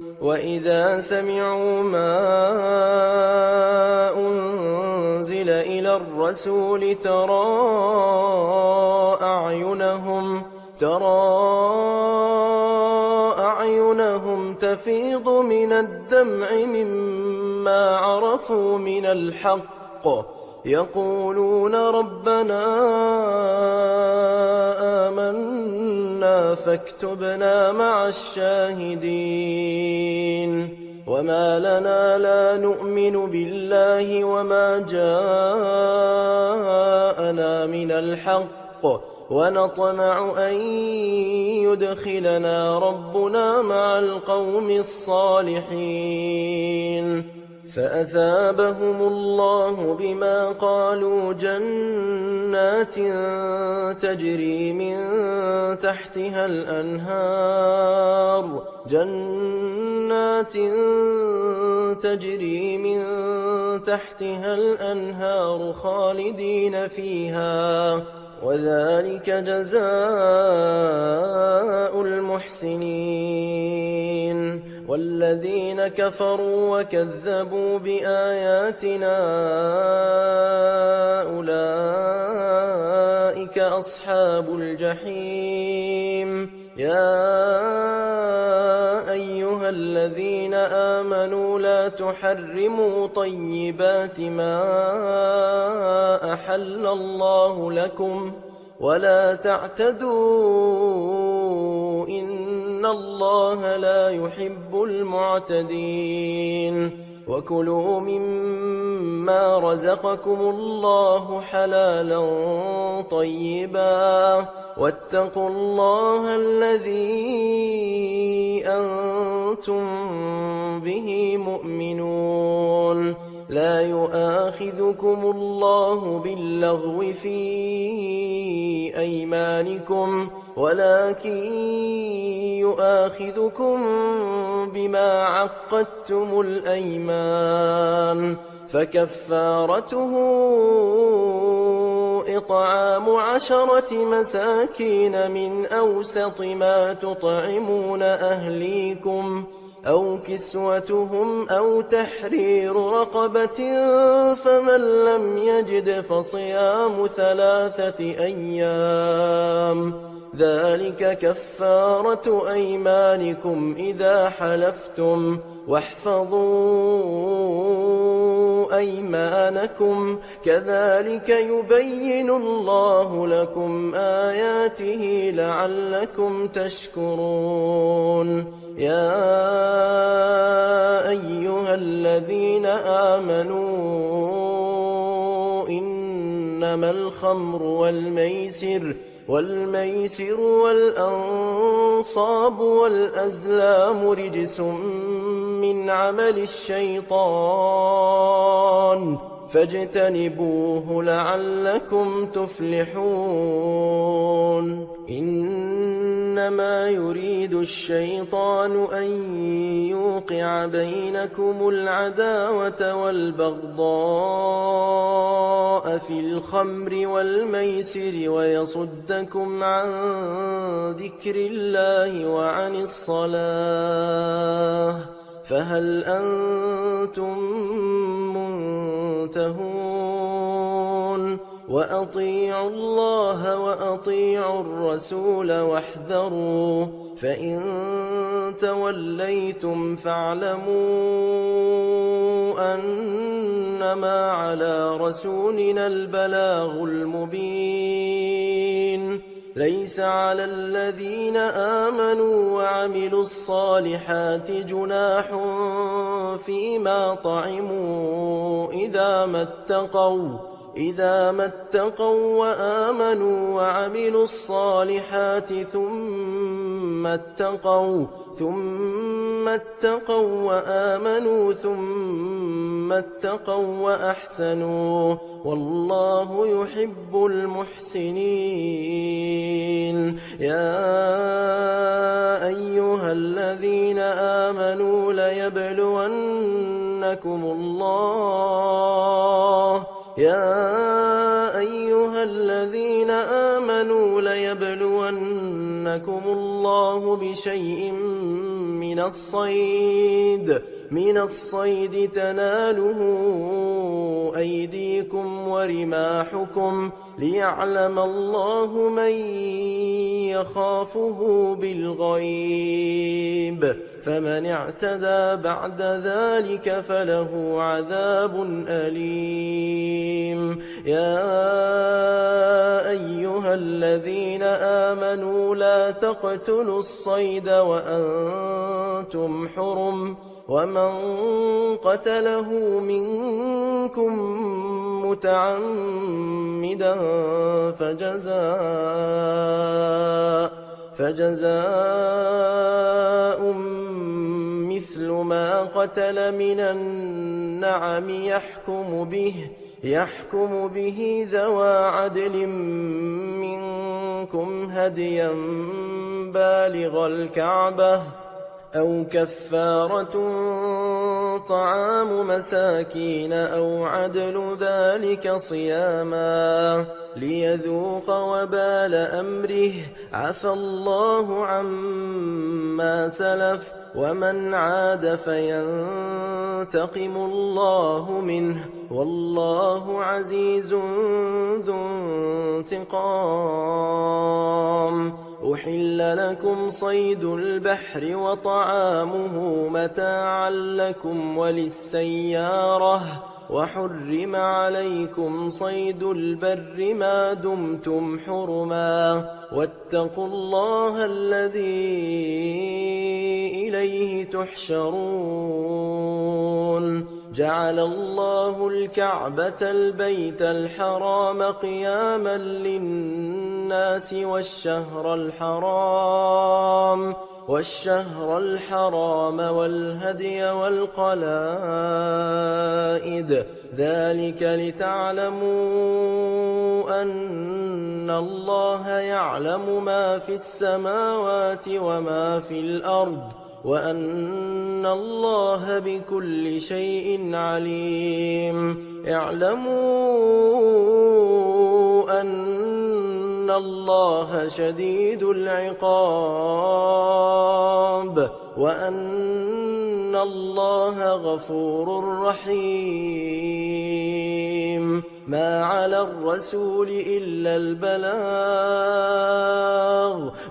وإذا سمعوا ما أنزل إلى الرسول ترى أعينهم تفيض من الدمع مما عرفوا من الحق يقولون ربنا آمنا فاكتبنا مع الشاهدين وما لنا لا نؤمن بالله وما جاءنا من الحق ونطمع أن يدخلنا ربنا مع القوم الصالحين فأثابهم الله بما قالوا جنات تجري من تحتها الأنهار خالدين فيها وذلك جزاء المحسنين والذين كفروا وكذبوا بآياتنا أولئك أصحاب الجحيم يا أيها الذين آمنوا لا تحرموا طيبات ما أحل الله لكم ولا تعتدوا إن الله لا يحب المعتدين وكلوا مما رزقكم الله حلالا طيبا واتقوا الله الذي أنتم به مؤمنون لا يؤاخذكم الله باللغو في أيمانكم ولكن يؤاخذكم بما عقدتم الأيمان فكفارته إطعام 10 مساكين من أوسط ما تطعمون أهليكم أو كسوتهم أو تحرير رقبة فمن لم يجد فصيام 3 أيام ذلك كفارة أيمانكم إذا حلفتم واحفظوا أيمانكم كذلك يبين الله لكم آياته لعلكم تشكرون يا أيها الذين آمنوا إنما الخمر والميسر والأنصاب والأزلام رجس من عمل الشيطان فاجتنبوه لعلكم تفلحون إنما يريد الشيطان أن يوقع بينكم العداوة والبغضاء في الخمر والميسر ويصدكم عن ذكر الله وعن الصلاة فهل أنتم منتهون وأطيعوا الله وأطيعوا الرسول واحذروا فإن توليتم فاعلموا أنما على رسولنا البلاغ المبين ليس على الذين آمنوا وعملوا الصالحات جناح فيما طعموا إذا ما اتقوا وآمنوا وعملوا الصالحات ثم اتقوا وآمنوا ثم اتقوا وأحسنوا والله يحب المحسنين يا أيها الذين آمنوا ليبلونكم الله بشيء من الصيد تناله أيديكم ورماحكم ليعلم الله من يخافه بالغيب فمن اعتدى بعد ذلك فله عذاب أليم. يا أيها الذين آمنوا لا تقتلوا الصيد وأنتم حرم ومن قتله منكم متعمدا فجزاء مثل ما قتل من النعم يحكم به ذوى عدل منكم هديا بالغ الكعبة أو كفارة طعام مساكين أو عدل ذلك صياما ليذوق وبال أمره عفى الله عما سلف ومن عاد فينتقم الله منه والله عزيز ذو انتقام. أحل لكم صيد البحر وطعامه متاعا لكم وللسيارة وحرم عليكم صيد البر ما دمتم حرما واتقوا الله الذي إليه تحشرون. جعل الله الكعبة البيت الحرام قياما للناس والشهر الحرام والهدي والقلائد ذلك لتعلموا أن الله يعلم ما في السماوات وما في الأرض وأن الله بكل شيء عليم. اعلموا أن الله شديد العقاب وأن الله غفور رحيم. ما على الرسول إلا البلاغ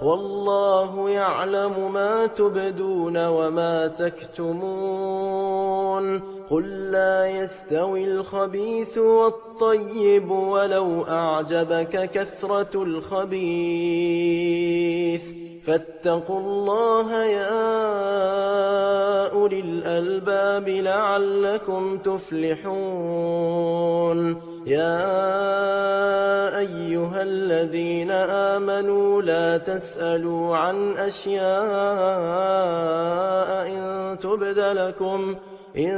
والله يعلم ما تبدون وما تكتمون. قل لا يستوي الخبيث والطيب ولو أعجبك كثرة الخبيث فاتقوا الله يا أولي الألباب لعلكم تفلحون. يا أيها الذين آمنوا لا تسألوا عن أشياء إن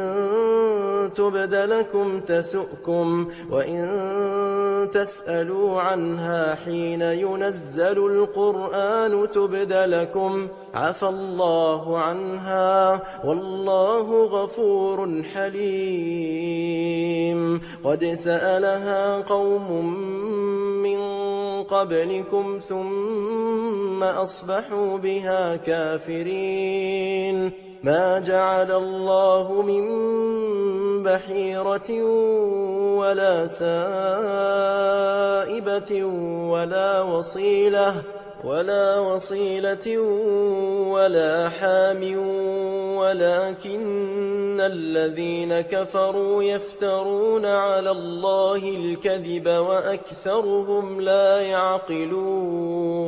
تبد لكم تسؤكم وإن تسألوا عنها حين ينزل القرآن تبد لكم عفى الله عنها والله غفور حليم. قد سألها قوم من قبلكم ثم أصبحوا بها كافرين. ما جعل الله من بحيرة ولا سائبة ولا وصيلة ولا حام ولكن الذين كفروا يفترون على الله الكذب وأكثرهم لا يعقلون.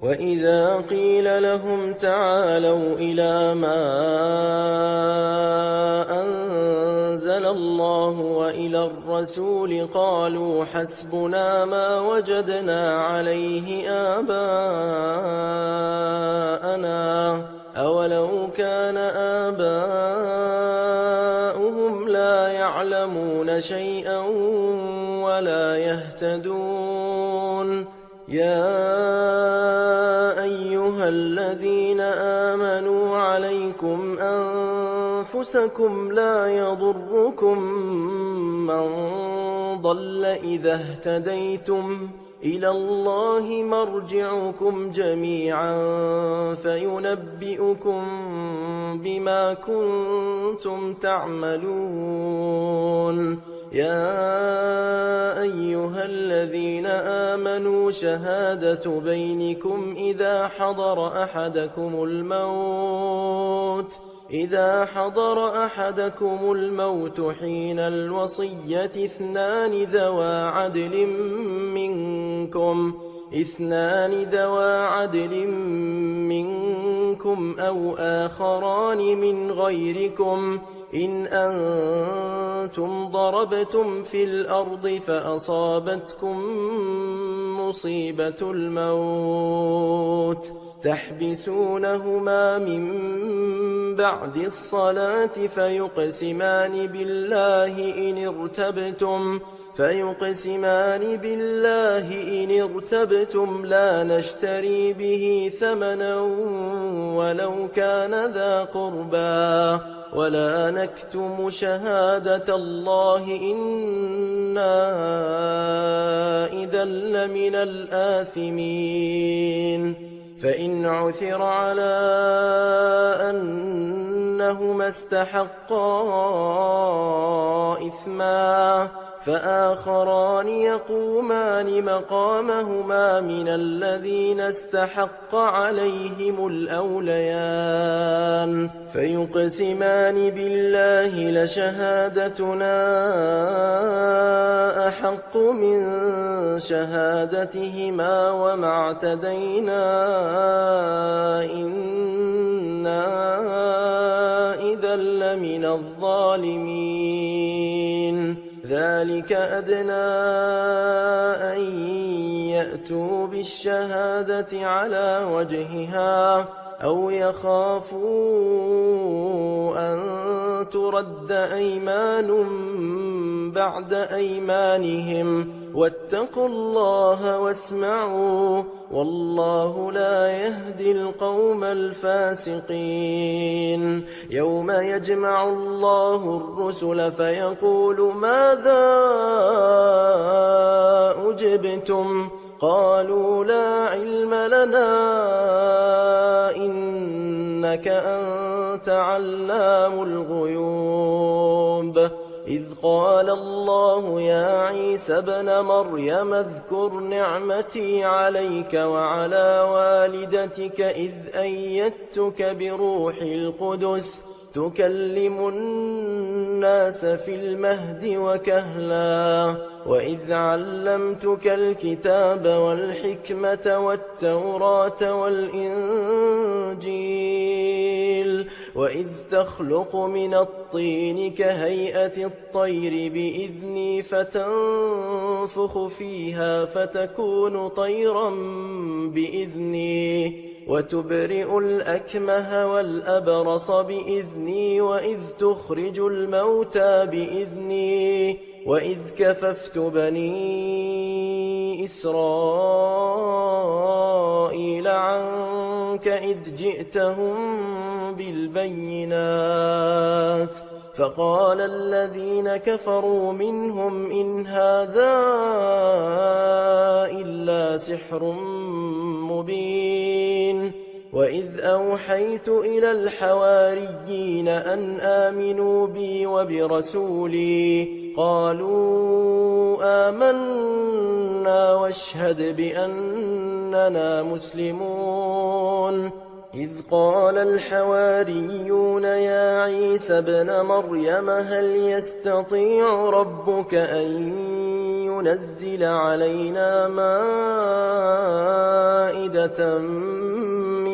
وإذا قيل لهم تعالوا إلى ما أنزل الله وإلى الرسول قالوا حسبنا ما وجدنا عليه آباءنا أولو كان آباؤهم لا يعلمون شيئا ولا يهتدون. يا أيها الذين آمنوا عليكم أنفسكم لا يضركم من ضل إذا اهتديتم إلى الله مرجعكم جميعا فينبئكم بما كنتم تعملون يا أيها الذين آمنوا شهادة بينكم إذا حضر أحدكم الموت حين الوصية اثنان ذوا عدل منكم أو آخران من غيركم إن أنتم ضربتم في الأرض فأصابتكم مصيبة الموت تحبسونهما من بعد الصلاة فيقسمان بالله إن ارتبتم لا نشتري به ثمنا ولو كان ذا قربى ولا نكتم شهادة الله إنا إذا لمن الآثمين فإن عثر على أنهما استحقا إثما فآخران يقومان مقامهما من الذين استحق عليهم الأوليان فيقسمان بالله لشهادتنا أحق من شهادتهما وما اعتدينا إنا إذا لمن الظالمين ذلك أدنى أن يأتوا بالشهادة على وجهها أو يخافوا أن ترد أيمان بعد أيمانهم واتقوا الله واسمعوا والله لا يهدي القوم الفاسقين يوم يجمع الله الرسل فيقول ماذا أجبتم قالوا لا علم لنا إنك أنت علام الغيوب إذ قال الله يا عيسى ابن مريم اذكر نعمتي عليك وعلى والدتك إذ أيدتك بروح القدس تكلم الناس في المهد وكهلا وإذ علمتك الكتاب والحكمة والتوراة والإنجيل وإذ تخلق من الطين كهيئة الطير بإذني فتنفخ فيها فتكون طيرا بإذني وتبرئ الأكمه والأبرص بإذني وإذ تخرج الموتى بإذني وإذ كففت بني إسرائيل عنك إذ جئتهم بالبينات فقال الذين كفروا منهم إن هذا إلا سحر مبين وإذ أوحيت إلى الحواريين أن آمنوا بي وبرسولي قالوا آمنا واشهد بأننا مسلمون إذ قال الحواريون يا عيسى ابن مريم هل يستطيع ربك أن ينزل علينا مائدة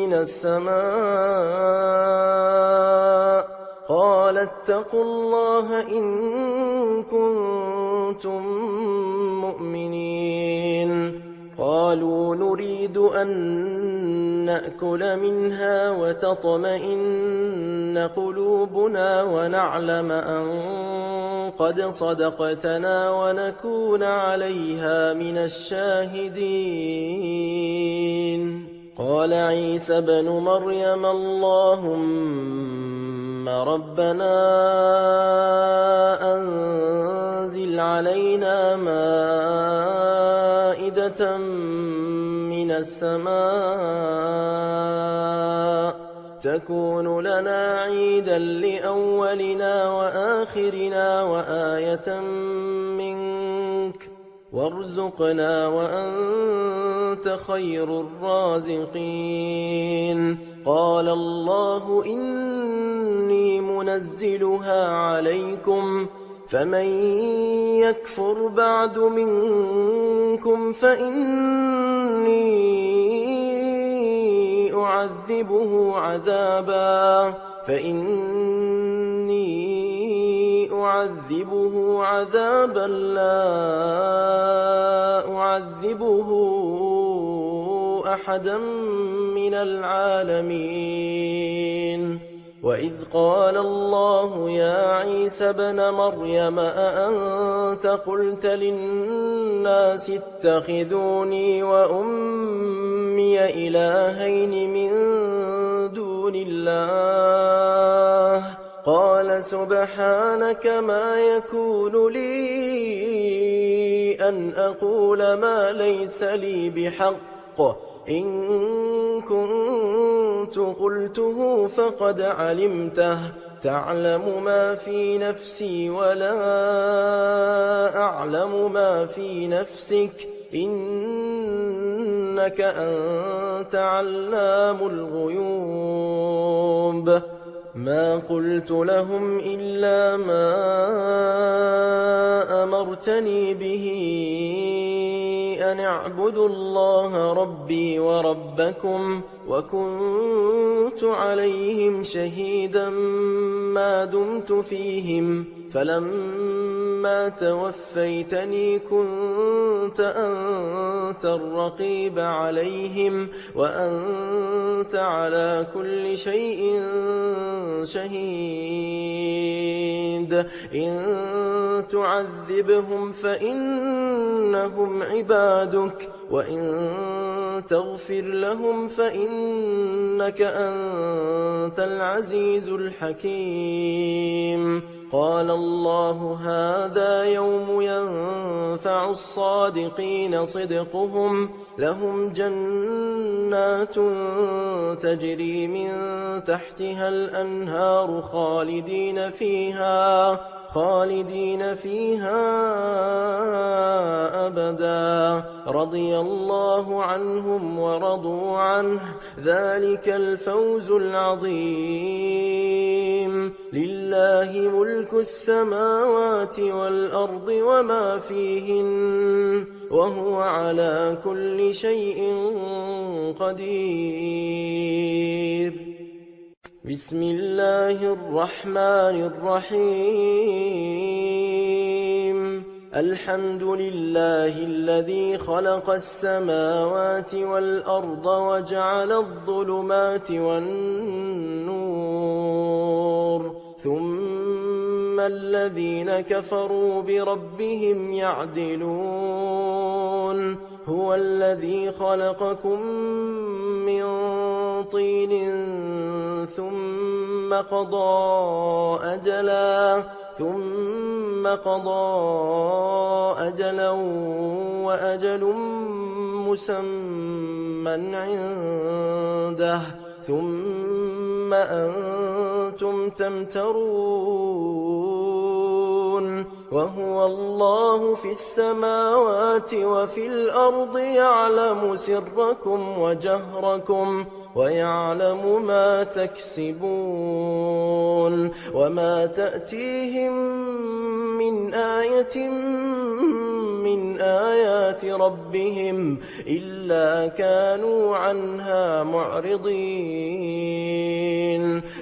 من السماء قال اتقوا الله إن كنتم مؤمنين قالوا نريد أن نأكل منها وتطمئن قلوبنا ونعلم أن قد صدقتنا ونكون عليها من الشاهدين قال عيسى ابن مريم اللهم ربنا أنزل علينا مائدة مائدة من السماء تكون لنا عيدا لأولنا وآخرنا وآية منك وارزقنا وأنت خير الرازقين. قال الله إني منزلها عليكم فمن يكفر بعد منكم فإني أعذبه عذابا لا أعذبه أحدا من العالمين. وإذ قال الله يا عيسى ابن مريم أأنت قلت للناس اتخذوني وأمي إلهين من دون الله قال سبحانك ما يكون لي أن أقول ما ليس لي بحق إن كنت قلته فقد علمته تعلم ما في نفسي ولا أعلم ما في نفسك إنك أنت علام الغيوب. ما قلت لهم إلا ما أمرتني به أن اعبدوا الله ربي وربكم وكنت عليهم شهيدا ما دمت فيهم فلما توفيتني كنت أنت الرقيب عليهم وأنت على كل شيء شهيد. إن تعذبهم فإنهم عبادك وإن تغفر لهم فإنك أنت العزيز الحكيم. قال الله هذا يوم ينفع الصادقين صدقهم لهم جنات تجري من تحتها الأنهار خالدين فيها أبدا رضي الله عنهم ورضوا عنه ذلك الفوز العظيم. لله ملك السماوات والأرض وما فيهن وهو على كل شيء قدير. بسم الله الرحمن الرحيم. الحمد لله الذي خلق السماوات والأرض وجعل الظلمات والنور ثم الذين كفروا بربهم يعدلون. هو الذي خلقكم من طين ثم قضى أجلا وأجل مسمى عنده ثم أنتم تمترون. وهو الله في السماوات وفي الأرض يعلم سركم وجهركم ويعلم ما تكسبون. وما تأتيهم من آية من آيات ربهم إلا كانوا عنها معرضين.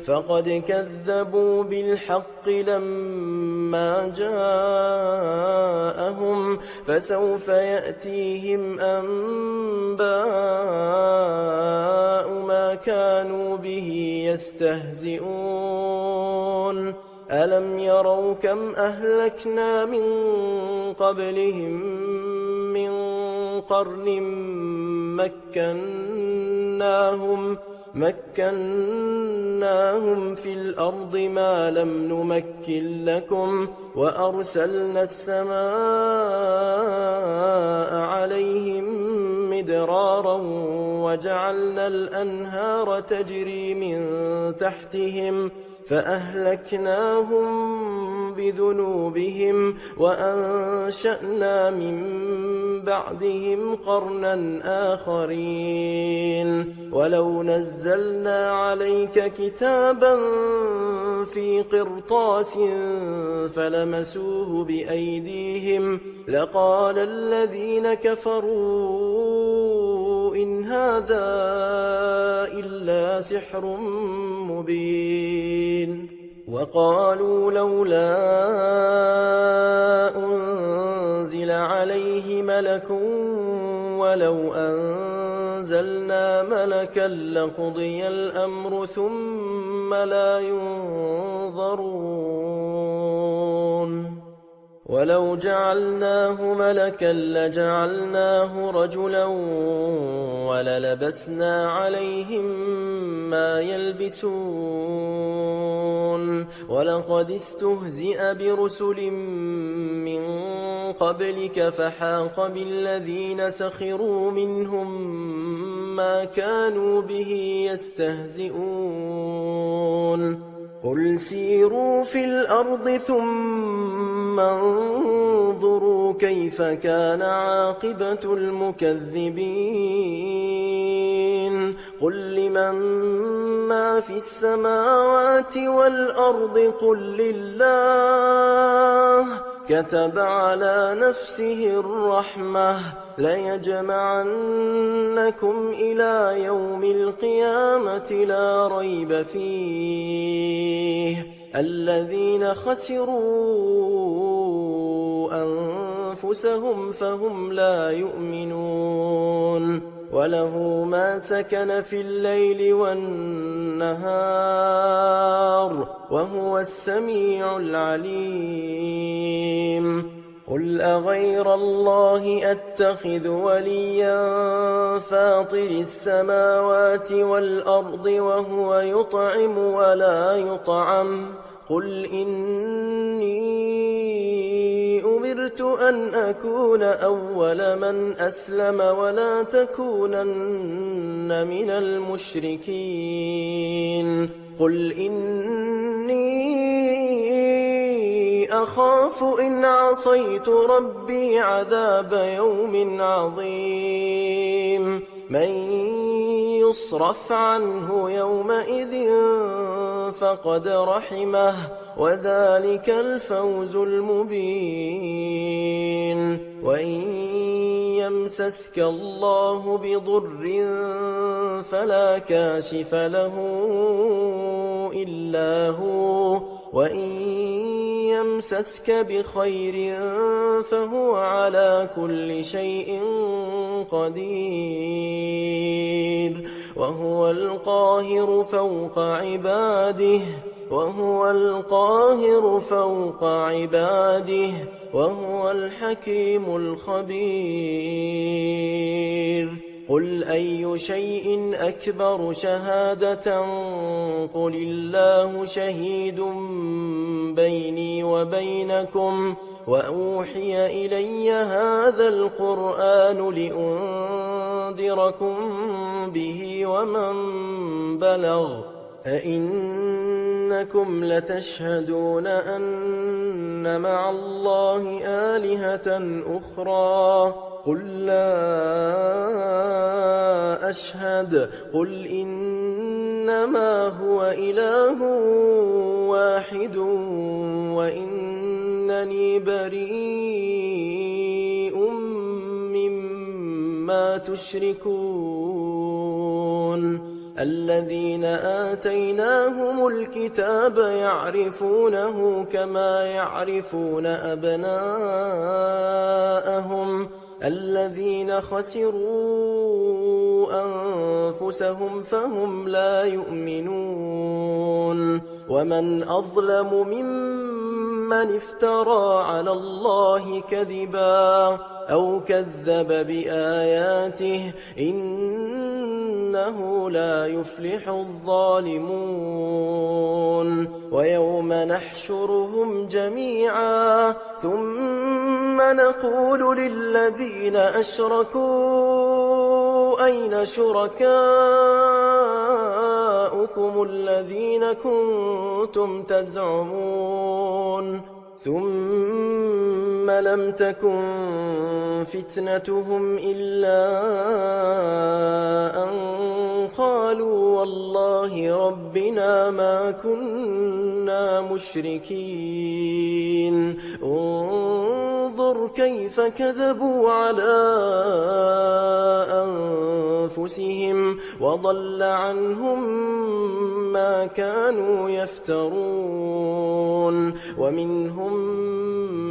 فقد كذبوا بالحق لما جاءهم فسوف يأتيهم أنباء ما كانوا به يستهزئون. ألم يروا كم أهلكنا من قبلهم من قرن مكناهم في الأرض ما لم نمكن لكم وأرسلنا السماء عليهم مدرارا وجعلنا الأنهار تجري من تحتهم فأهلكناهم بذنوبهم وأنشأنا من بعدهم قرنا آخرين ولو نزلنا عليك كتابا في قرطاس فلمسوه بأيديهم لقال الذين كفروا إن هذا إلا سحر مبين وقالوا لولا أنزل عليه ملك ولو أنزلنا ملكا لقضي الأمر ثم لا ينظرون ولو جعلناه ملكا لجعلناه رجلا وللبسنا عليهم ما يلبسون ولقد استهزئ برسل من قبلك فحاق بالذين سخروا منهم ما كانوا به يستهزئون قل سيروا في الأرض ثم انظروا كيف كان عاقبة المكذبين قل لمن ما في السماوات والأرض قل لله كتب على نفسه الرحمة ليجمعنكم إلى يوم القيامة لا ريب فيه الذين خسروا أنفسهم فهم لا يؤمنون وله ما سكن في الليل والنهار وهو السميع العليم قل أغير الله أتخذ وليا فاطر السماوات والأرض وهو يطعم ولا يطعم قل إني أمرت أن أكون أول من أسلم ولا تكونن من المشركين قل إني أخاف إن عصيت ربي عذاب يوم عظيم من يصرف عنه يومئذ فقد رحمه وذلك الفوز المبين وإن يمسسك الله بضر فلا كاشف له إلا هو وإن يمسسك بخير فهو على كل شيء قدير وهو القاهر فوق عباده وهو الحكيم الخبير قل أي شيء أكبر شهادة قل الله شهيد بيني وبينكم وأوحي إلي هذا القرآن لأنذركم به ومن بلغ أئنكم لتشهدون أن مع الله آلهة أخرى قل لا أشهد قل إنما هو إله واحد وإنني بريء مما تشركون الذين آتيناهم الكتاب يعرفونه كما يعرفون أبناءهم الذين خسروا أنفسهم فهم لا يؤمنون ومن أظلم ممن افترى على الله كذبا أو كذب بآياته إنه إنه لا يفلح الظالمون ويوم نحشرهم جميعا ثم نقول للذين أشركوا أين شركاؤكم الذين كنتم تزعمون ثم لم تكن فتنتهم إلا أن قالوا والله ربنا ما كنا مشركين انظر كيف كذبوا على أنفسهم وضل عنهم ما كانوا يفترون ومنهم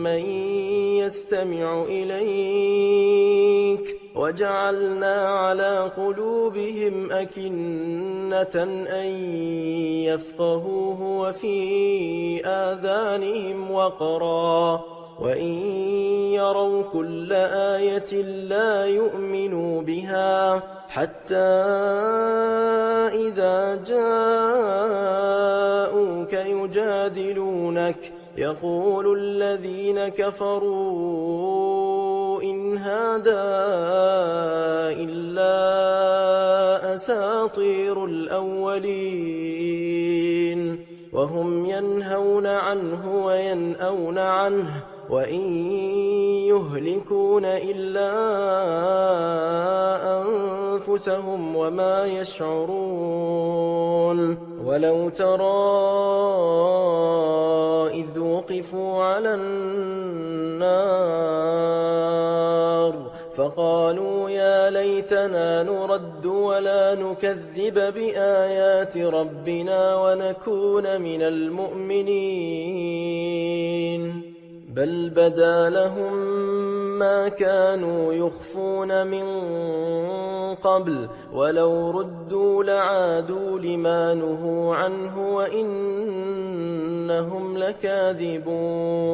من يستمع إليك وجعلنا على قلوبهم أكنة أن يفقهوه وفي آذانهم وقرا وإن يروا كل آية لا يؤمنوا بها حتى إذا جاءوك يجادلونك يقول الذين كفروا إن هذا إلا أساطير الأولين وهم ينهون عنه وينأون عنه وإن يهلكون إلا أنفسهم وما يشعرون ولو ترى إذ وقفوا على النار فقالوا يا ليتنا نرد ولا نكذب بآيات ربنا ونكون من المؤمنين بل بدا لهم ما كانوا يخفون من قبل ولو ردوا لعادوا لما نهوا عنه وإنهم لكاذبون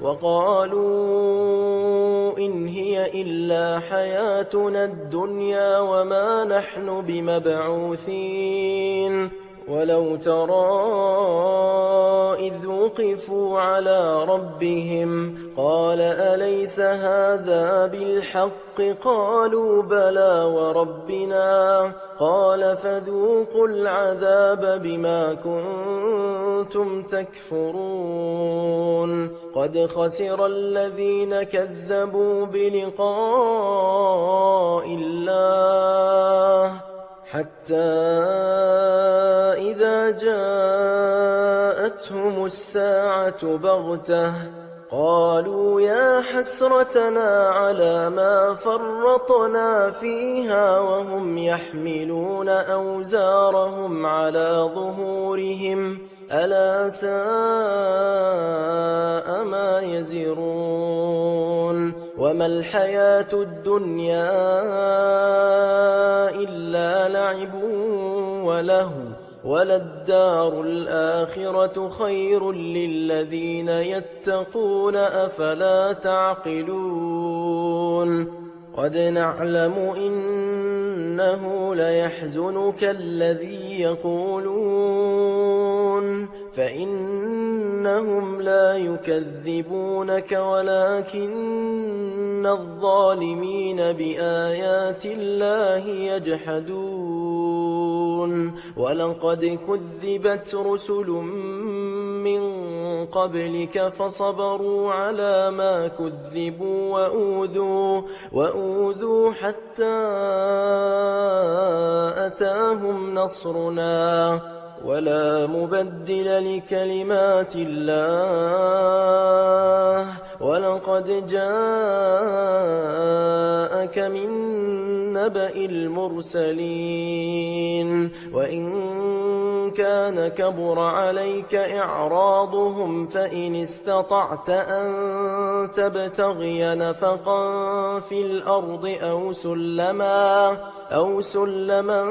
وقالوا إن هي إلا حياتنا الدنيا وما نحن بمبعوثين ولو ترى إذ وقفوا على ربهم قال أليس هذا بالحق قالوا بلى وربنا قال فذوقوا العذاب بما كنتم تكفرون قد خسر الذين كذبوا بلقاء الله حتى إذا جاءتهم الساعة بغتة قالوا يا حسرتنا على ما فرطنا فيها وهم يحملون أوزارهم على ظهورهم ألا ساء ما يزرون وما الحياة الدنيا إلا لعب وله وللدار الآخرة خير للذين يتقون أفلا تعقلون قد نعلم إنه ليحزنك الذي يقولون فإنهم لا يكذبونك ولكن الظالمين بآيات الله يجحدون ولقد كذبت رسل من قبلك فصبروا على ما كذبوا وأوذوا حتى أتاهم نصرنا ولا مبدل لكلمات الله ولقد جاءك من نبأ المرسلين وإن كان كبر عليك إعراضهم فإن استطعت أن تبتغي نفقا في الأرض أو سلما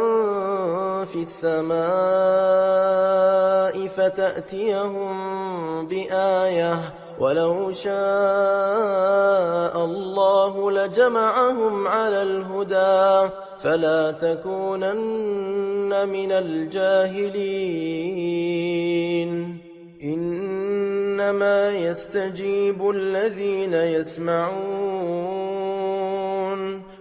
في السماء فتأتيهم بآية ولو شاء الله لجمعهم على الهدى فلا تكونن من الجاهلين إنما يستجيب الذين يسمعون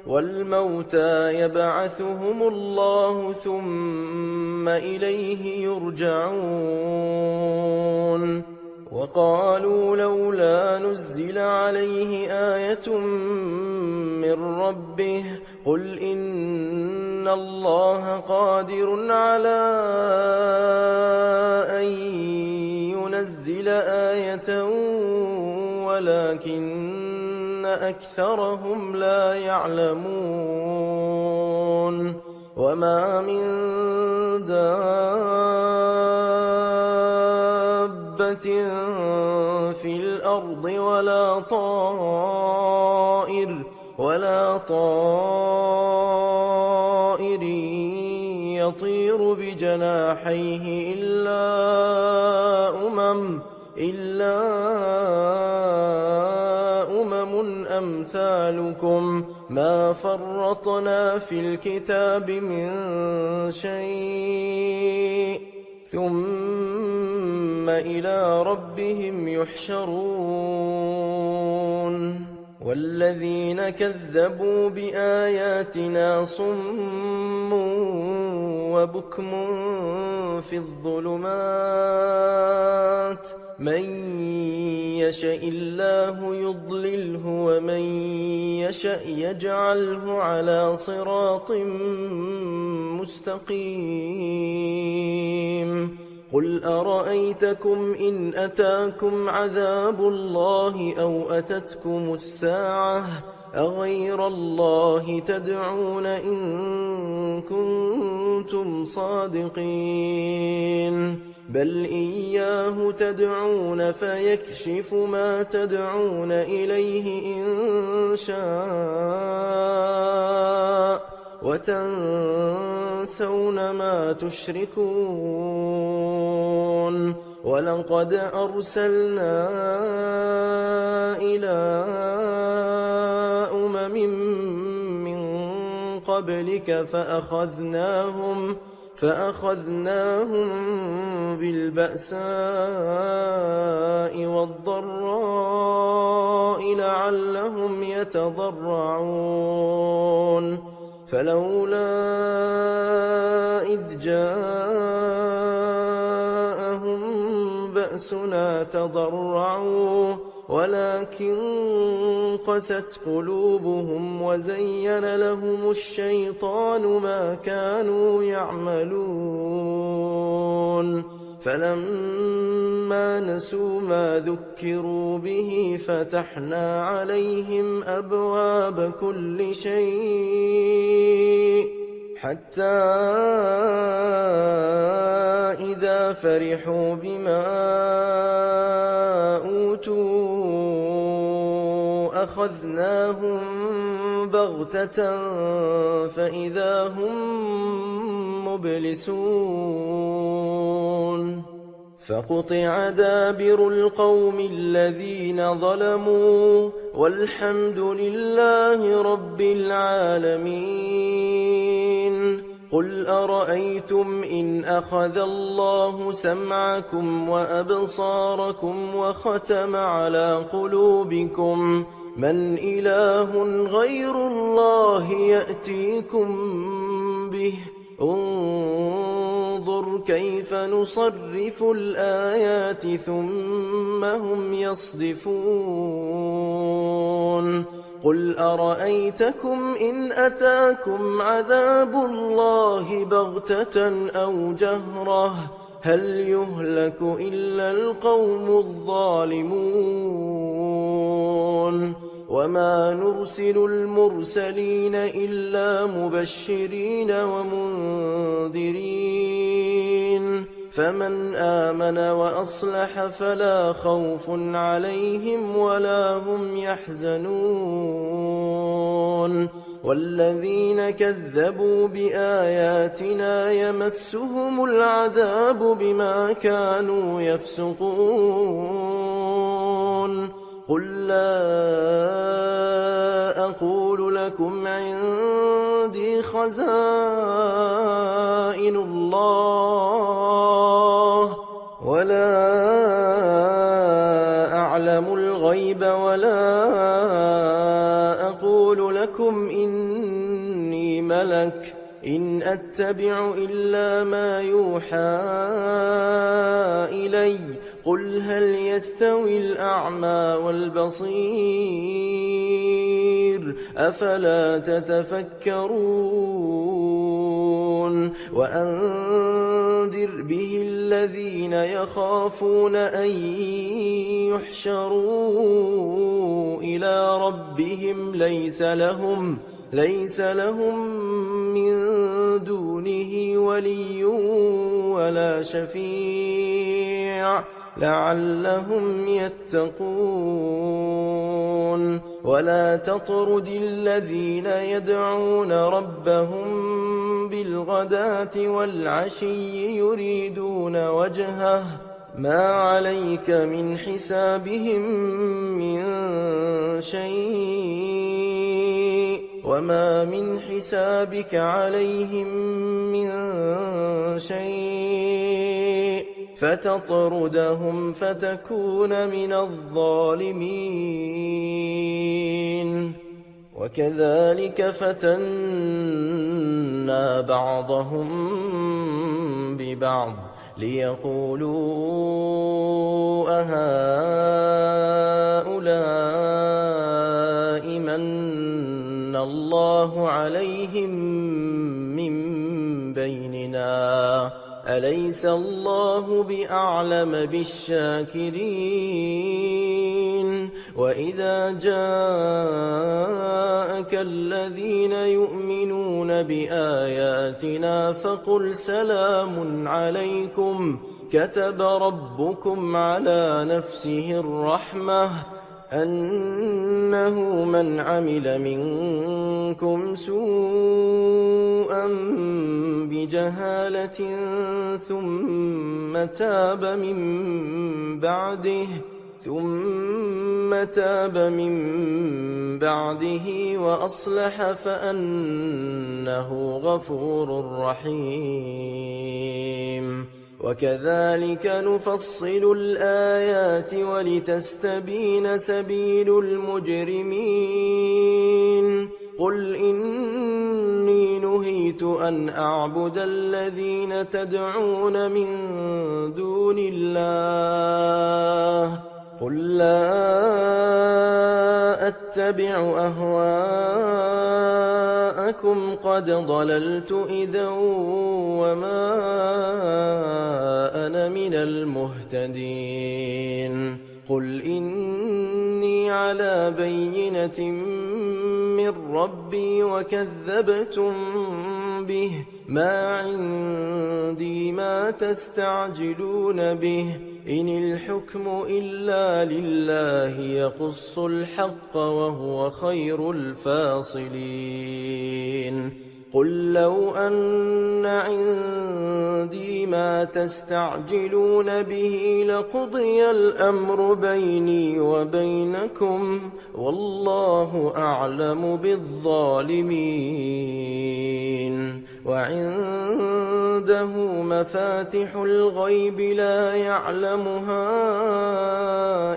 والموتى يبعثهم الله ثم إليه يرجعون وقالوا لولا نزل عليه آية من ربه قل إن الله قادر على أن ينزل آية ولكن أكثرهم لا يعلمون وما من دابة في الأرض ولا طائر يطير بجناحيه إلا أمم أمثالكم ما فرطنا في الكتاب من شيء ثم إلى ربهم يحشرون والذين كذبوا بآياتنا صم وبكم في الظلمات من يشاء الله يضلله ومن يشاء يجعله على صراط مستقيم قل أرأيتكم إن أتاكم عذاب الله أو أتتكم الساعة أغير الله تدعون إن كنتم صادقين بل إياه تدعون فيكشف ما تدعون إليه إن شاء وتنسون ما تشركون ولقد أرسلنا إلى أمم من قبلك فأخذناهم بالبأساء والضراء لعلهم يتضرعون فلولا إذ جاءهم بأسنا تضرعوا ولكن قست قلوبهم وزين لهم الشيطان ما كانوا يعملون فلما نسوا ما ذكروا به فتحنا عليهم أبواب كل شيء حتى إذا فرحوا بما أوتوا أخذناهم بغتة فإذا هم مبلسون فقطع دابر القوم الذين ظلموا والحمد لله رب العالمين قل أرأيتم إن أخذ الله سمعكم وأبصاركم وختم على قلوبكم من إله غير الله يأتيكم به انظر كيف نصرف الآيات ثم هم يصدفون قل أرأيتكم إن أتاكم عذاب الله بغتة أو جهرة هل يهلك إلا القوم الظالمون وما نرسل المرسلين إلا مبشرين ومنذرين فمن آمن وأصلح فلا خوف عليهم ولا هم يحزنون والذين كذبوا بآياتنا يمسهم العذاب بما كانوا يفسقون قل لا أقول لكم عندي خزائن الله ولا أعلم الغيب ولا أقول لكم إني ملك إن أتبع إلا ما يوحى إلي قل هل يستوي الأعمى والبصير أفلا تتفكرون وأنذر به الذين يخافون أن يحشروا إلى ربهم ليس لهم من دونه ولي ولا شفيع لعلهم يتقون ولا تطرد الذين يدعون ربهم بالغداة والعشي يريدون وجهه ما عليك من حسابهم من شيء وما من حسابك عليهم من شيء فتطردهم فتكون من الظالمين وكذلك فتنا بعضهم ببعض ليقولوا أهؤلاء من الله عليهم من بيننا أليس الله بأعلم بالشاكرين وإذا جاءك الذين يؤمنون بآياتنا فقل سلام عليكم كتب ربكم على نفسه الرحمة أنه من عمل منكم سوءا بجهالة ثم تاب من بعده وأصلح فأنه غفور رحيم وكذلك نفصل الآيات ولتستبين سبيل المجرمين قل إني نهيت أن أعبد الذين تدعون من دون الله قل لا أتبع أهواءكم قد ضللت إذا وما أنا من المهتدين قل إني على بينة من ربي وكذبتم به ما عندي ما تستعجلون به إن الحكم إلا لله يقص الحق وهو خير الفاصلين قل لو أن عندي ما تستعجلون به لقضي الأمر بيني وبينكم والله أعلم بالظالمين وعنده مفاتح الغيب لا يعلمها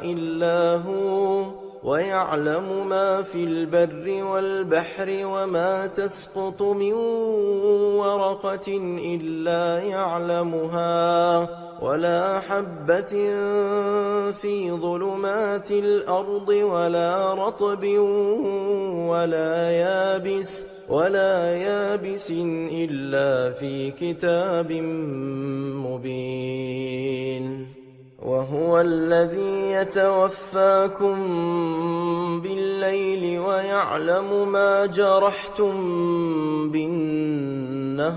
إلا هو ويعلم ما في البر والبحر وما تسقط من ورقة إلا يعلمها ولا حبة في ظلمات الأرض ولا رطب ولا يابس إلا في كتاب مبين وهو الذي يتوفاكم بالليل ويعلم ما جرحتم بالنهار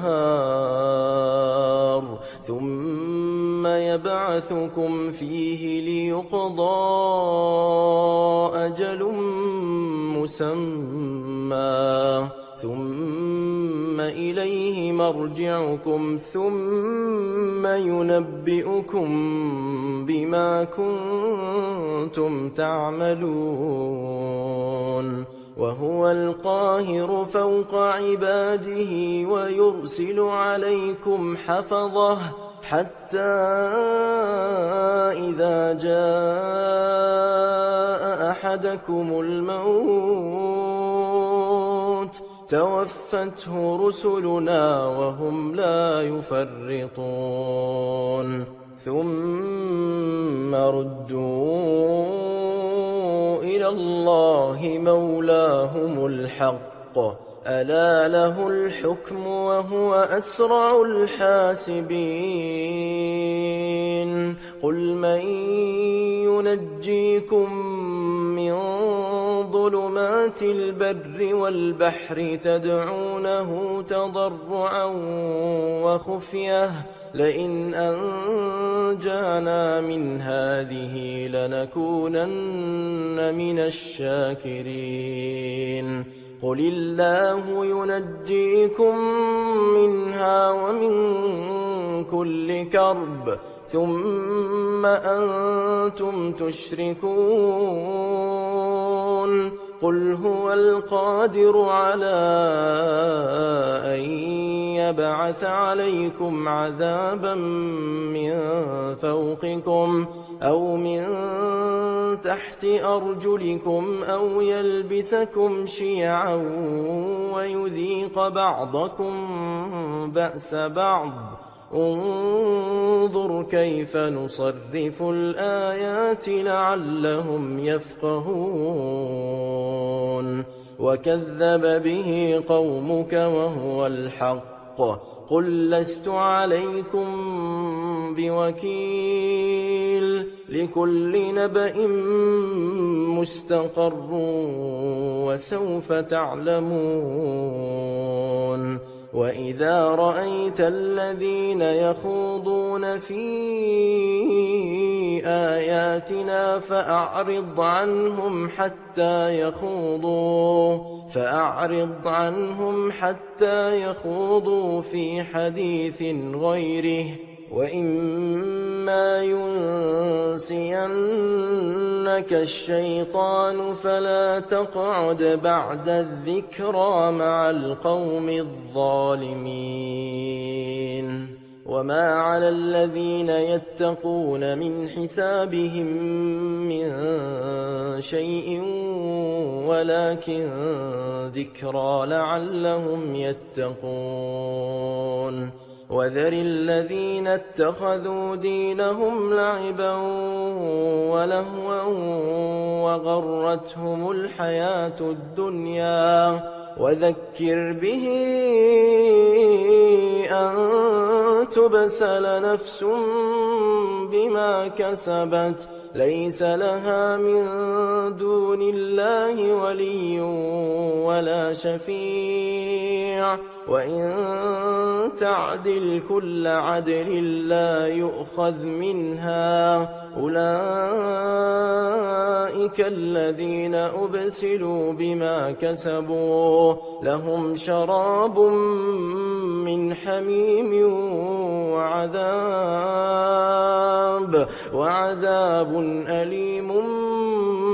ثم يبعثكم فيه ليقضى أجل مسمى ثم إليه مرجعكم ثم ينبئكم بما كنتم تعملون وهو القاهر فوق عباده ويرسل عليكم حفظه حتى إذا جاء أحدكم الموت توفته رسلنا وهم لا يفرطون ثم ردوا إلى الله مولاهم الحق ألا له الحكم وهو أسرع الحاسبين قل من ينجيكم من ظلمات البر والبحر تدعونه تضرعا وخفية لئن أنجانا من هذه لنكونن من الشاكرين قل الله ينجيكم منها ومن كل كرب ثم أنتم تشركون قل هو القادر على أن يبعث عليكم عذابا من فوقكم أو من تحت أرجلكم أو يلبسكم شيعا ويذيق بعضكم بأس بعض انظر كيف نصرف الآيات لعلهم يفقهون وكذب به قومك وهو الحق قل لست عليكم بوكيل لكل نبأ مستقر وسوف تعلمون وإذا رأيت الذين يخوضون في آياتنا فأعرض حتى يخوضوا في حديث غيره وإما ينسينك الشيطان فلا تقعد بعد الذكرى مع القوم الظالمين وما على الذين يتقون من حسابهم من شيء ولكن ذكرى لعلهم يتقون وذر الذين اتخذوا دينهم لعبا ولهوا وغرتهم الحياة الدنيا وذكر به أن تبسل نفس بما كسبت ليس لها من دون الله ولي ولا شفيع وإن تعدل كل عدل لا يؤخذ منها أولئك الذين أبسلوا بما كسبوا لهم شراب من حميم وعذاب أليم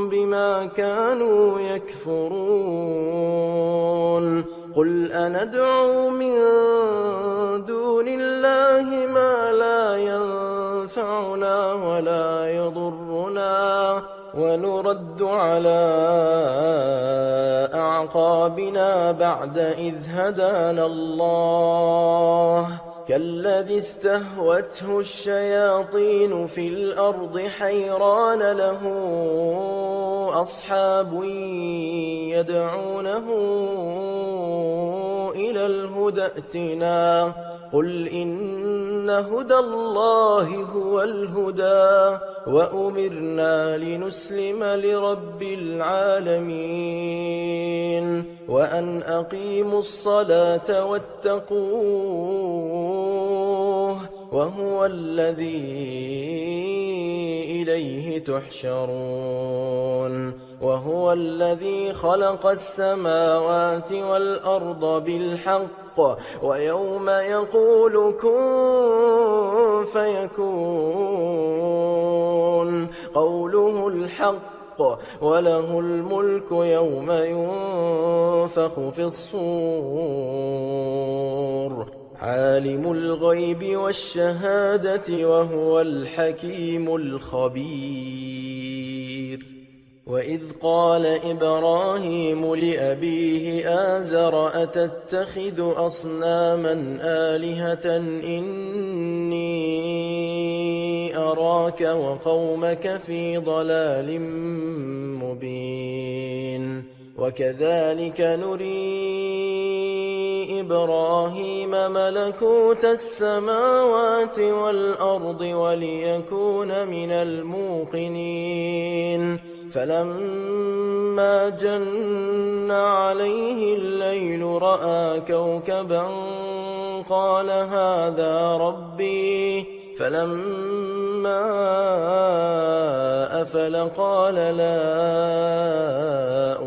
بما كانوا يكفرون قل أندعو من دون الله ما لا ينفعنا ولا يضرنا ونرد على أعقابنا بعد إذ هدانا الله كالذي استهوته الشياطين في الأرض حيران له أصحاب يدعونه إلى الهدى ائتنا قل إن هدى الله هو الهدى وأمرنا لنسلم لرب العالمين وأن أقيموا الصلاة واتقوه وهو الذي إليه تحشرون وهو الذي خلق السماوات والأرض بالحق ويوم يقول كن فيكون قوله الحق وله الملك يوم ينفخ في الصور عالم الغيب والشهادة وهو الحكيم الخبير وإذ قال إبراهيم لأبيه آزر أتتخذ أصناما آلهة إني أراك وقومك في ضلال مبين وكذلك نري إبراهيم ملكوت السماوات والأرض وليكون من الموقنين فلما جن عليه الليل رأى كوكبا قال هذا ربي فلما أفل قال لا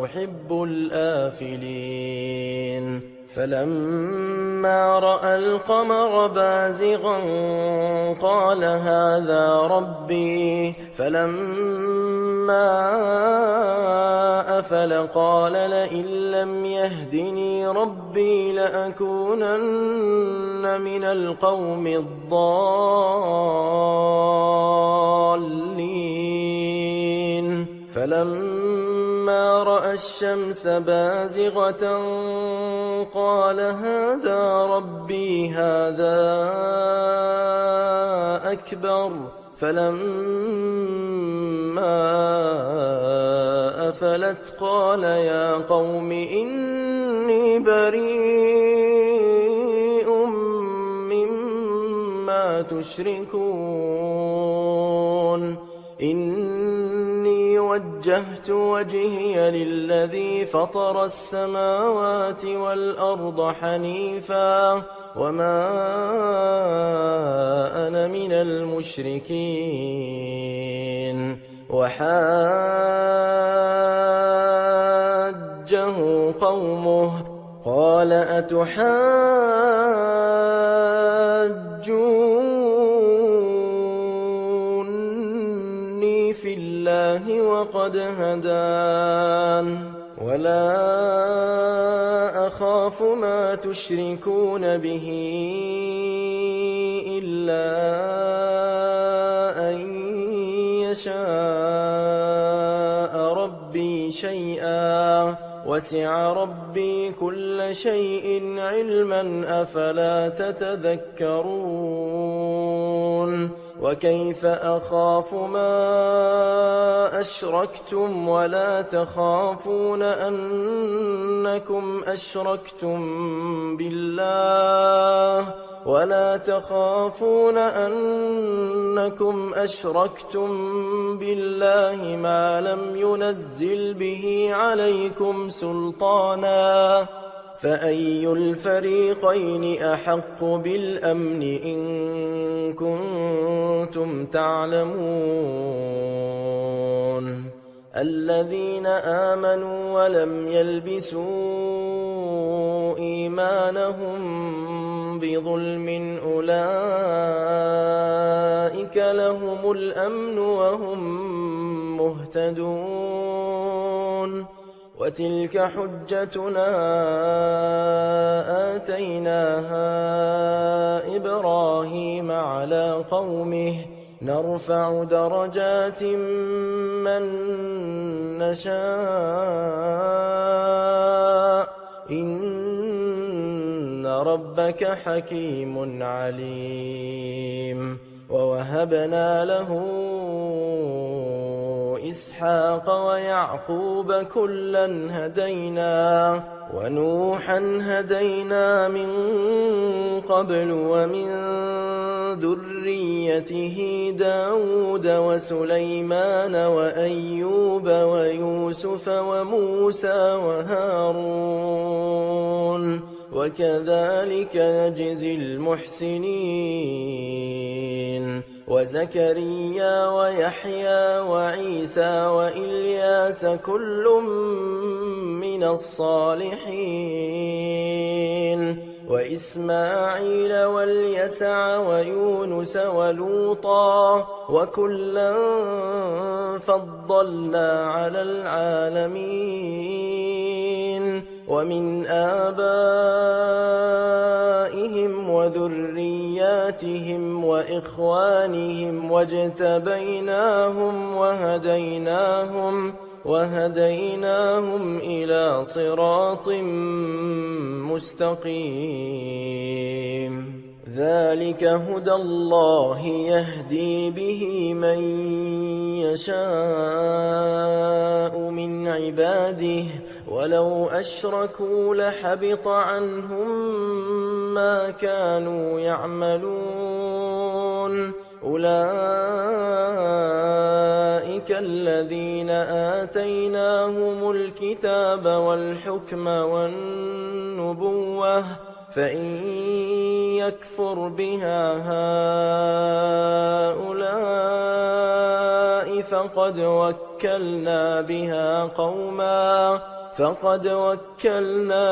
أحب الآفلين فلما رأى القمر بازغا قال هذا ربي فلما أفل قال لئن لم يهدني ربي لأكونن من القوم الضالين فلما رأى الشمس بازغة قال هذا ربي هذا أكبر فلما أفلت قال يا قوم إني بريء مما تشركون إني وجهت وجهي للذي فطر السماوات والأرض حنيفا وما أنا من المشركين وحاجه قومه قال أتحاجوني في الله وقد هدان ولا أخاف ما تشركون به إلا أن يشاء ربي شيئا وسع ربي كل شيء علما أفلا تتذكرون وكيف أخاف ما أشركتم ولا تخافون أنكم أشركتم بالله ما لم ينزل به عليكم سلطانا فأي الفريقين أحق بالأمن إن كنتم تعلمون الذين آمنوا ولم يلبسوا إيمانهم بظلم أولئك لهم الأمن وهم مهتدون وتلك حجتنا آتيناها إبراهيم على قومه نرفع درجات من نشاء إن ربك حكيم عليم ووهبنا له إسحاق ويعقوب كلا هدينا ونوحا هدينا من قبل ومن ذريته داود وسليمان وأيوب ويوسف وموسى وهارون وكذلك نجزي المحسنين. وزكريا ويحيى وعيسى وإلياس كل من الصالحين. وإسماعيل واليسع ويونس ولوطا وكلا فضلنا على العالمين. ومن آبائهم وذرياتهم وإخوانهم واجتبيناهم وهديناهم إلى صراط مستقيم. ذلك هدى الله يهدي به من يشاء من عباده ولو أشركوا لحبط عنهم ما كانوا يعملون. أولئك الذين آتيناهم الكتاب والحكم والنبوة فإن يكفر بها هؤلاء فقد وكلنا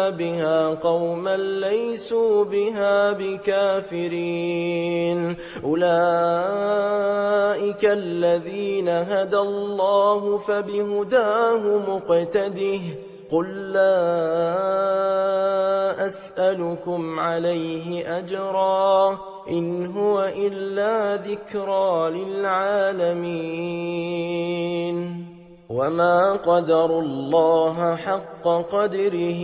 بها قوما ليسوا بها بكافرين. أولئك الذين هدى الله فبهداه مقتده. قل لا أسألكم عليه أجرا إن هو إلا ذكرى للعالمين. وما قدروا الله حق قدره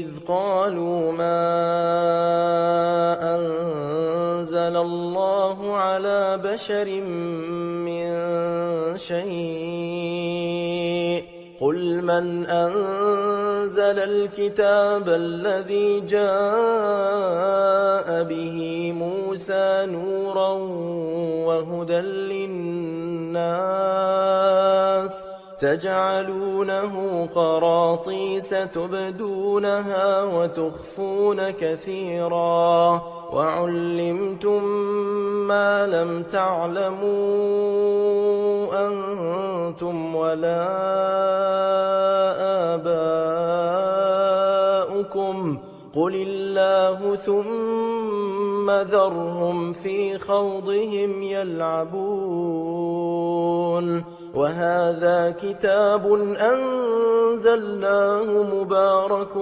إذ قالوا ما أنزل الله على بشر من شيء. قل من أنزل الكتاب الذي جاء به موسى نورا وهدى للناس تجعلونه قراطيس تبدونها وتخفون كثيرا وعلمتم ما لم تعلموا أنتم ولا آباؤكم قل الله ثم ذرهم في خوضهم يلعبون. وهذا كتاب أنزلناه مبارك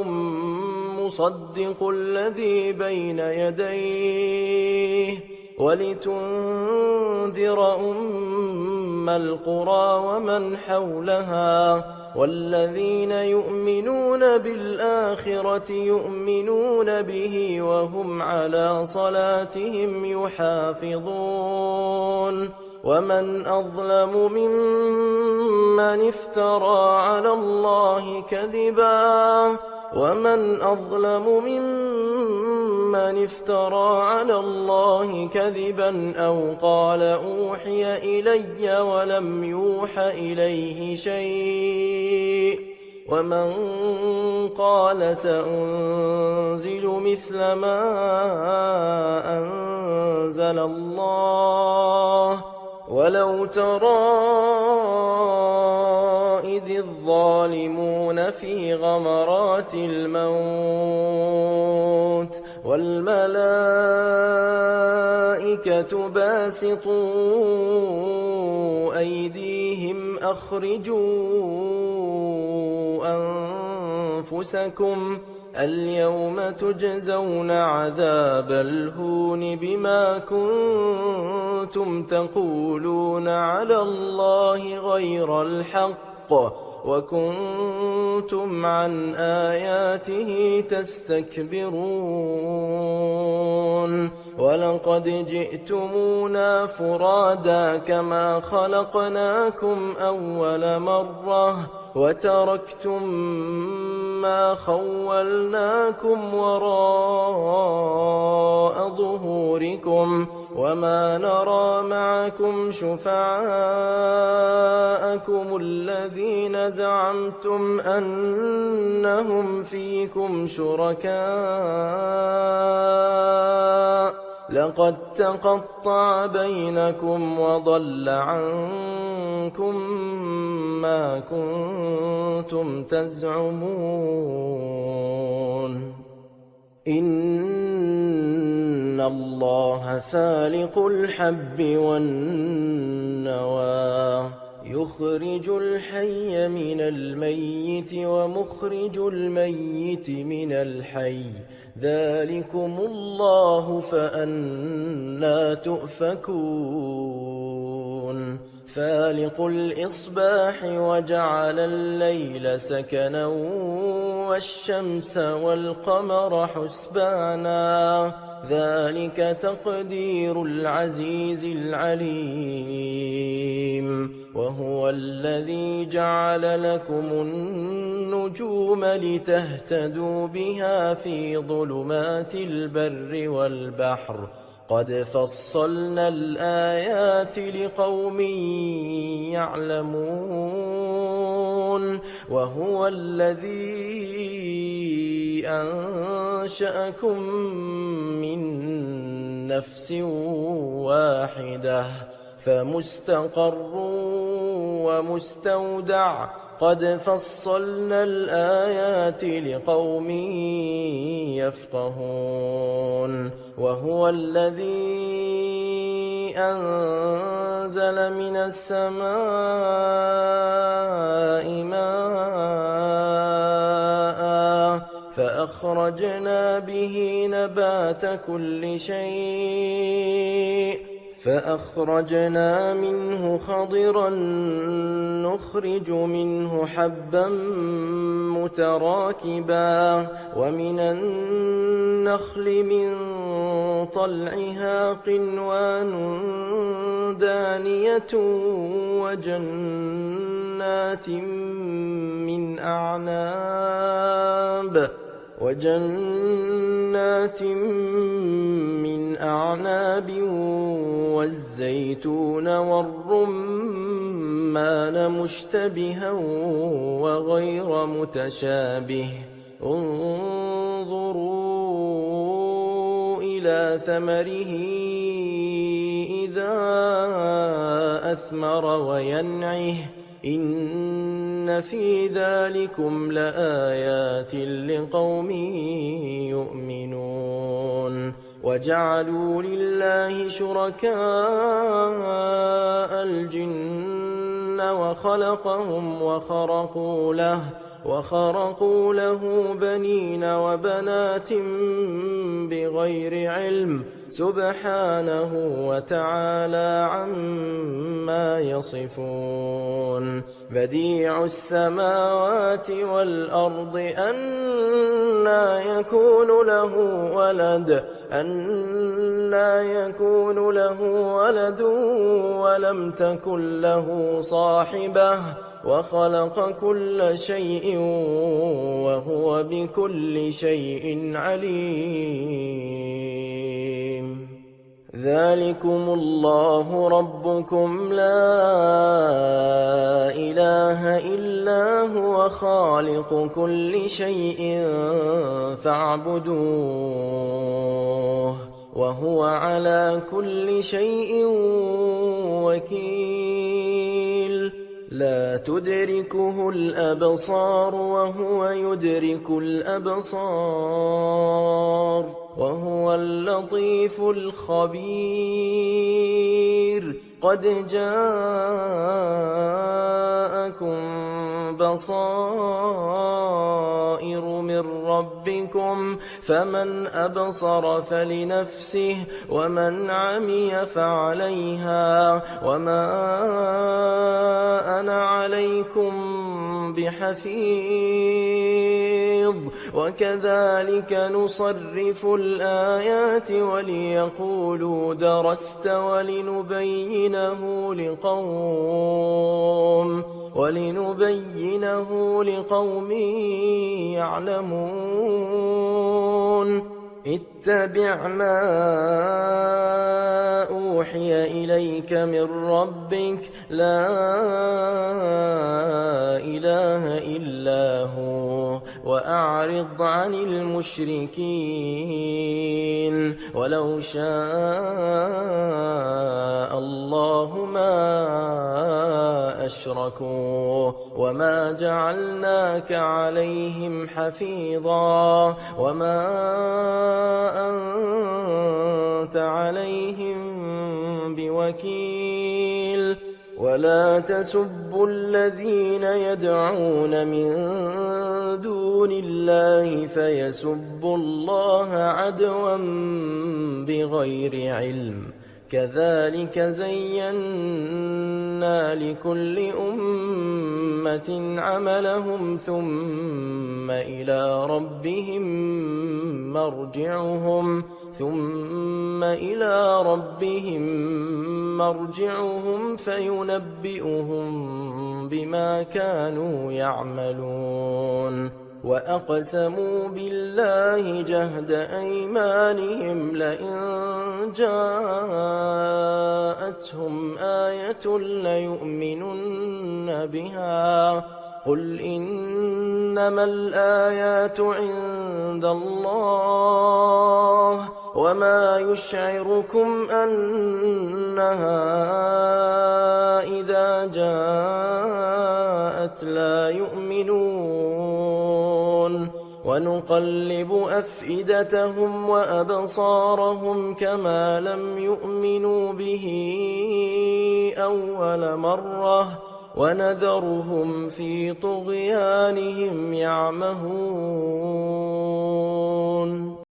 مصدق الذي بين يديه ولتنذر أم القرى ومن حولها والذين يؤمنون بالآخرة يؤمنون به وهم على صلاتهم يحافظون. ومن أظلم ممن افترى على الله كذبا أو قال أوحي إلي ولم يوح إليه شيء ومن قال سأنزل مثل ما أنزل الله. ولو ترى إذ الظالمون في غمرات الموت والملائكة باسطوا أيديهم أخرجوا أنفسكم اليوم تجزون عذاب الهون بما كنتم تقولون على الله غير الحق وكنتم عن آياته تستكبرون. ولقد جئتمونا فرادا كما خلقناكم أول مرة وتركتم ما خولناكم وراء ظهوركم وما نرى معكم شفعاءكم الذين الذين زعمتم أنهم فيكم شركاء لقد تقطع بينكم وضل عنكم ما كنتم تزعمون إن الله فالق الحب والنوى يخرج الحي من الميت ومخرج الميت من الحي ذلكم الله فأنى تؤفكون فالق الإصباح وجعل الليل سكنا والشمس والقمر حسبانا ذلك تقدير العزيز العليم وهو الذي جعل لكم النجوم لتهتدوا بها في ظلمات البر والبحر قد فصلنا الآيات لقوم يعلمون وهو الذي أنشأكم من نفس واحدة فمستقر ومستودع قد فصلنا الآيات لقوم يفقهون وهو الذي أنزل من السماء ماء فأخرجنا به نبات كل شيء فأخرجنا منه خضرا نخرج منه حبا متراكبا ومن النخل من طلعها قنوان دانية وجنات من أعناب والزيتون والرمان مشتبها وغير متشابه انظروا إلى ثمره إذا أثمر وينعه إن في ذلكم لآيات لقوم يؤمنون وجعلوا لله شركاء الجن وخلقهم وخرقوا له بنين وبنات بغير علم سبحانه وتعالى عما يصفون بديع السماوات والأرض أنى يكون له ولد ولم تكن له صاحبة وخلق كل شيء وهو بكل شيء عليم ذلكم الله ربكم لا إله إلا هو خالق كل شيء فاعبدوه وهو على كل شيء وكيل لا تدركه الأبصار وهو يدرك الأبصار وهو اللطيف الخبير قد جاءكم بصائر من ربكم فمن أبصر فلنفسه ومن عمي فعليها وما أنا عليكم بحفيظ وكذلك نصرف الآيات وليقولوا درست ولنبينه لقوم يعلمون اتبع ما أوحي إليك من ربك لا إله إلا هو وأعرض عن المشركين ولو شاء الله ما أشركوا وما جعلناك عليهم حفيظا وما أنت عليهم بوكيل ولا تسبوا الذين يدعون من دون الله فيسبوا الله عدوا بغير علم كذلك زينا لكل أمة عملهم ثم إلى ربهم مرجعهم فينبئهم بما كانوا يعملون وأقسموا بالله جهد أيمانهم لئن جاءتهم آية ليؤمنن بها قل إنما الآيات عند الله وما يشعركم أنها إذا جاءت لا يؤمنون ونقلب أفئدتهم وأبصارهم كما لم يؤمنوا به أول مرة ونذرهم في طغيانهم يعمهون